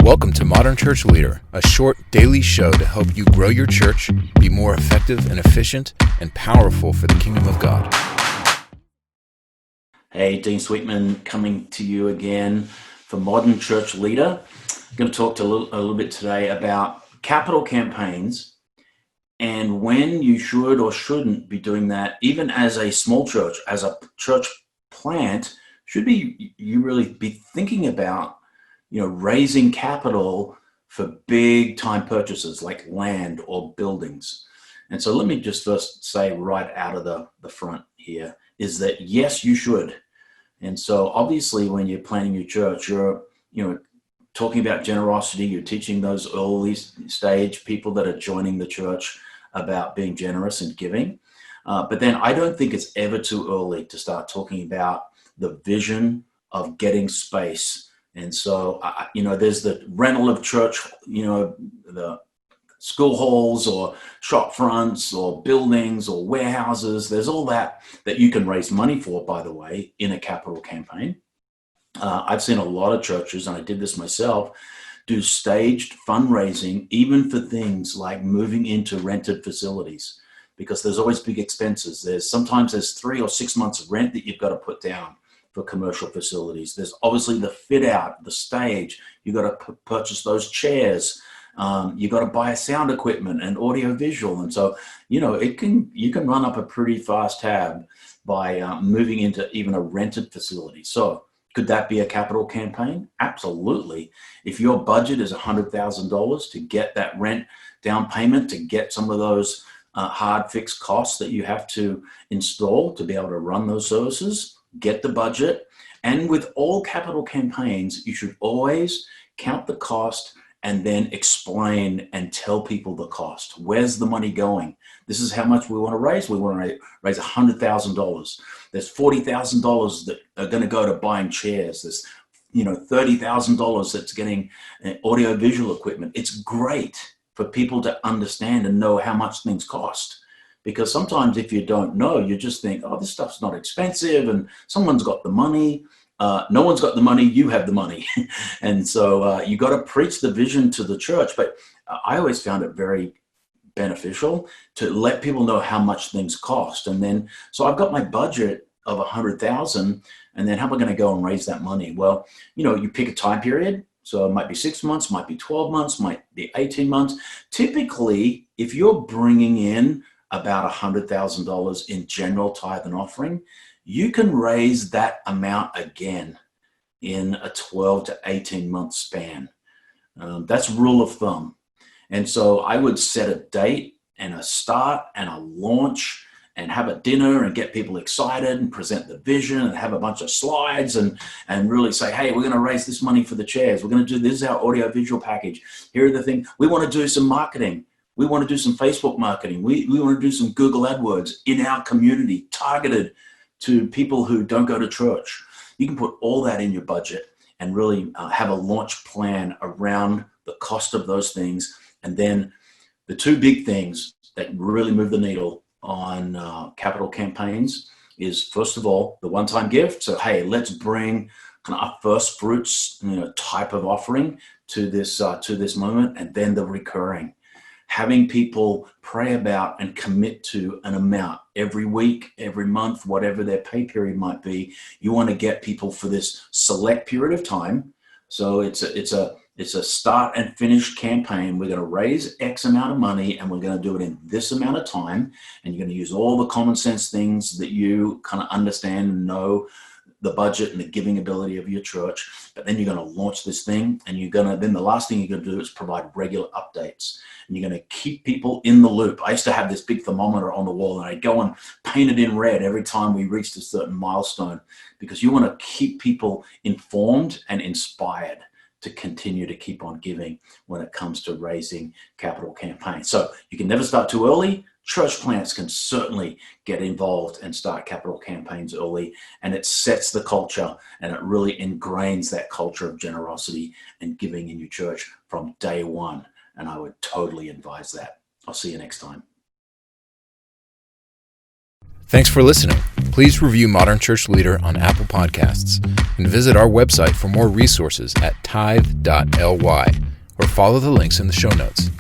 Welcome to Modern Church Leader, a short daily show to help you grow your church, be more effective and efficient, and powerful for the kingdom of God. Hey, Dean Sweetman coming to you again for Modern Church Leader. I'm going to talk a little bit today about capital campaigns and when you should or shouldn't be doing that, even as a small church, as a church plant. You really be thinking about raising capital for big time purchases like land or buildings. And so let me just first say right out of the front here is that yes, you should. And so obviously when you're planning your church, you're talking about generosity, you're teaching those early stage people that are joining the church about being generous and giving. But then I don't think it's ever too early to start talking about the vision of getting space. And so, there's the rental of church, the school halls or shop fronts or buildings or warehouses. There's all that you can raise money for, by the way, in a capital campaign. I've seen a lot of churches, and I did this myself, do staged fundraising, even for things like moving into rented facilities, because there's always big expenses. Sometimes there's 3 or 6 months of rent that you've got to put down for commercial facilities. There's obviously the fit out, the stage. You got to purchase those chairs. You got to buy sound equipment and audio visual. And so, you can run up a pretty fast tab by moving into even a rented facility. So could that be a capital campaign? Absolutely. If your budget is $100,000 to get that rent down payment, to get some of those hard fixed costs that you have to install to be able to run those services, get the budget. And with all capital campaigns, you should always count the cost and then explain and tell people the cost. Where's the money going? This is how much we want to raise. We want to raise $100,000. There's $40,000 that are going to go to buying chairs. There's $30,000 that's getting audio visual equipment. It's great for people to understand and know how much things cost. Because sometimes if you don't know, you just think, oh, this stuff's not expensive and someone's got the money. No one's got the money, you have the money. And so you got to preach the vision to the church. But I always found it very beneficial to let people know how much things cost. And then, so I've got my budget of $100,000, and then how am I going to go and raise that money? Well, you pick a time period. So it might be 6 months, might be 12 months, might be 18 months. Typically, if you're bringing in about $100,000 in general tithe and offering, you can raise that amount again in a 12 to 18 month span. That's rule of thumb. And so I would set a date and a start and a launch and have a dinner and get people excited and present the vision and have a bunch of slides and really say, hey, we're going to raise this money for the chairs. We're going to do this, is our audio visual package. Here are the things. We want to do some marketing. We want to do some Facebook marketing. We want to do some Google AdWords in our community, targeted to people who don't go to church. You can put all that in your budget and really have a launch plan around the cost of those things. And then the two big things that really move the needle on capital campaigns is, first of all, the one-time gift. So, hey, let's bring kind of our first fruits type of offering to this moment, and then the recurring. Having people pray about and commit to an amount every week, every month, whatever their pay period might be. You want to get people for this select period of time. So it's a start and finish campaign. We're going to raise X amount of money, and we're going to do it in this amount of time. And you're going to use all the common sense things that you kind of understand and know, the budget and the giving ability of your church. But then you're going to launch this thing, and then the last thing you're going to do is provide regular updates, and you're going to keep people in the loop. I used to have this big thermometer on the wall, and I'd go and paint it in red every time we reached a certain milestone, because you want to keep people informed and inspired to continue to keep on giving when it comes to raising capital campaigns. So you can never start too early. Church plants can certainly get involved and start capital campaigns early, and it sets the culture, and it really ingrains that culture of generosity and giving in your church from day one. And I would totally advise that. I'll see you next time. Thanks for listening. Please review Modern Church Leader on Apple Podcasts and visit our website for more resources at tithe.ly or follow the links in the show notes.